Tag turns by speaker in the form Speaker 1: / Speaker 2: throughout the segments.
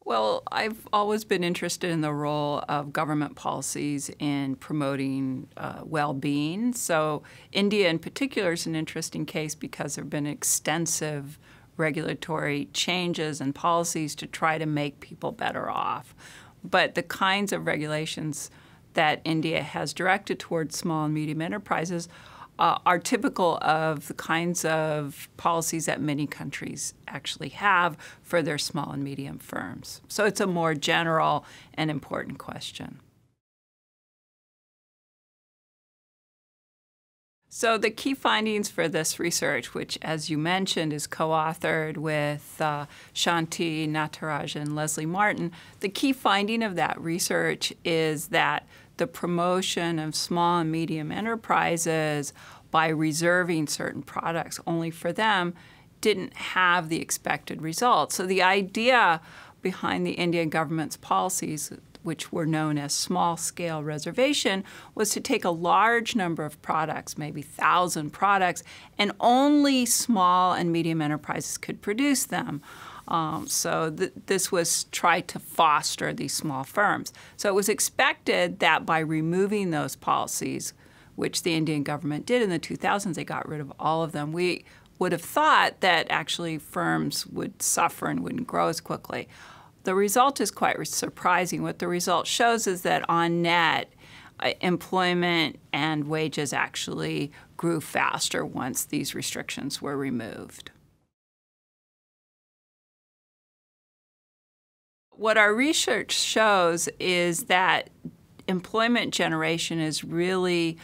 Speaker 1: Well, I've always been interested in the role of government policies in promoting well-being. So India in particular is an interesting case because there have been extensive regulatory changes and policies to try to make people better off. But the kinds of regulations that India has directed towards small and medium enterprises are typical of the kinds of policies that many countries actually have for their small and medium firms. So it's a more general and important question. So the key findings for this research, which, as you mentioned, is co-authored with Shanti Nataraj and Leslie Martin, the key finding of that research is that the promotion of small and medium enterprises by reserving certain products only for them didn't have the expected results. So the idea behind the Indian government's policies, which were known as small-scale reservation, was to take a large number of products, maybe 1,000 products, and only small and medium enterprises could produce them. This was try to foster these small firms. So it was expected that by removing those policies, which the Indian government did in the 2000s, they got rid of all of them, we would have thought that actually firms would suffer and wouldn't grow as quickly. The result is quite surprising. What the result shows is that on net, employment and wages actually grew faster once these restrictions were removed. What our research shows is that employment generation is really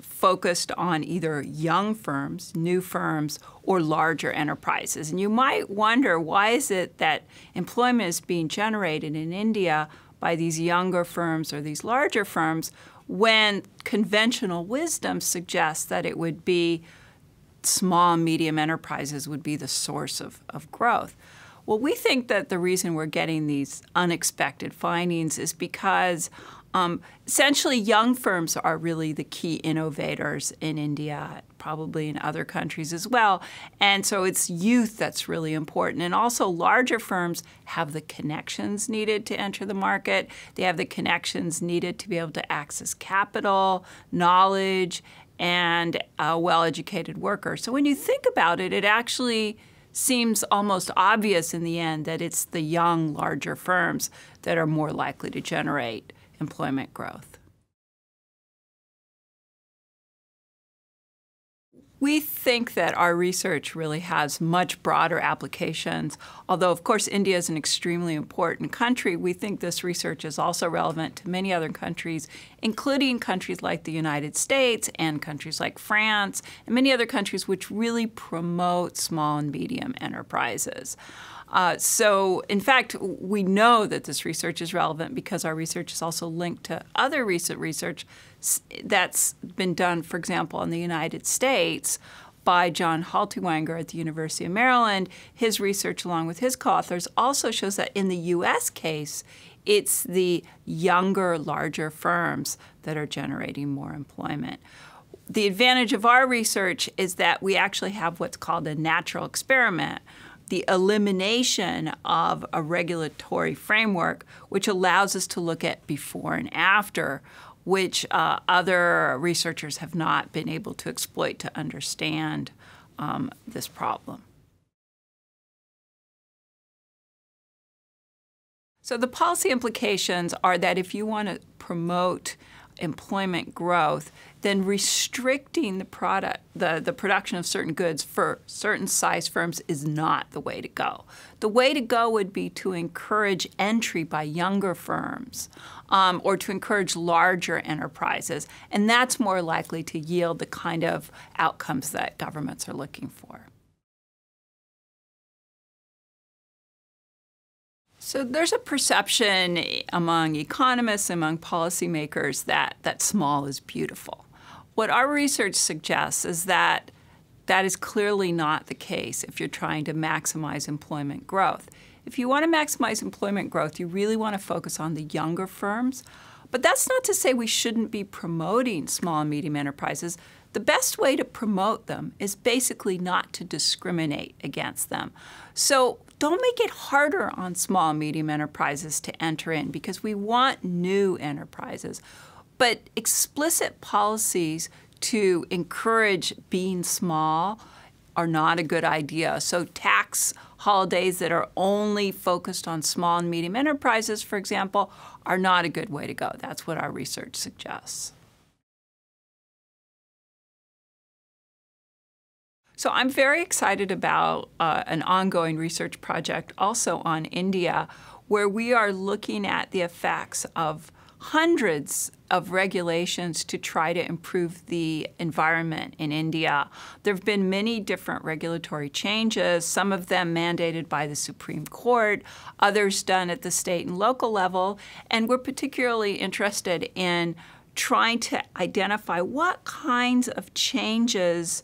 Speaker 1: focused on either young firms, new firms, or larger enterprises. And you might wonder, why is it that employment is being generated in India by these younger firms or these larger firms when conventional wisdom suggests that it would be small and medium enterprises would be the source of growth? Well, we think that the reason we're getting these unexpected findings is because essentially young firms are really the key innovators in India, probably in other countries as well. And so it's youth that's really important. And also larger firms have the connections needed to enter the market. They have the connections needed to be able to access capital, knowledge, and well-educated workers. So when you think about it, it actually seems almost obvious in the end that it's the young, larger firms that are more likely to generate employment growth. We think that our research really has much broader applications. Although, of course, India is an extremely important country, we think this research is also relevant to many other countries, including countries like the United States and countries like France and many other countries which really promote small and medium enterprises. So, in fact, we know that this research is relevant because our research is also linked to other recent research that's been done, for example, in the United States by John Haltiwanger at the University of Maryland. His research, along with his co-authors, also shows that in the U.S. case, it's the younger, larger firms that are generating more employment. The advantage of our research is that we actually have what's called a natural experiment, the elimination of a regulatory framework, which allows us to look at before and after, which other researchers have not been able to exploit to understand this problem. So the policy implications are that if you want to promote employment growth, then restricting the production of certain goods for certain size firms is not the way to go. The way to go would be to encourage entry by younger firms or to encourage larger enterprises, and that's more likely to yield the kind of outcomes that governments are looking for. So there's a perception among economists, among policymakers, that small is beautiful. What our research suggests is that that is clearly not the case if you're trying to maximize employment growth. If you want to maximize employment growth, you really want to focus on the younger firms. But that's not to say we shouldn't be promoting small and medium enterprises. The best way to promote them is basically not to discriminate against them. So don't make it harder on small and medium enterprises to enter in, because we want new enterprises. But explicit policies to encourage being small are not a good idea. So tax holidays that are only focused on small and medium enterprises, for example, are not a good way to go. That's what our research suggests. So I'm very excited about an ongoing research project also on India, where we are looking at the effects of hundreds of regulations to try to improve the environment in India. There have been many different regulatory changes, some of them mandated by the Supreme Court, others done at the state and local level, and we're particularly interested in trying to identify what kinds of changes,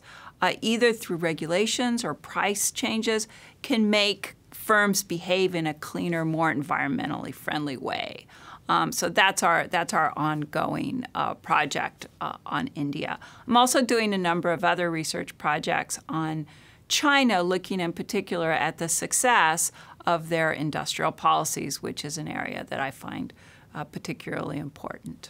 Speaker 1: either through regulations or price changes, can make firms behave in a cleaner, more environmentally friendly way. So that's our ongoing project on India. I'm also doing a number of other research projects on China, looking in particular at the success of their industrial policies, which is an area that I find particularly important.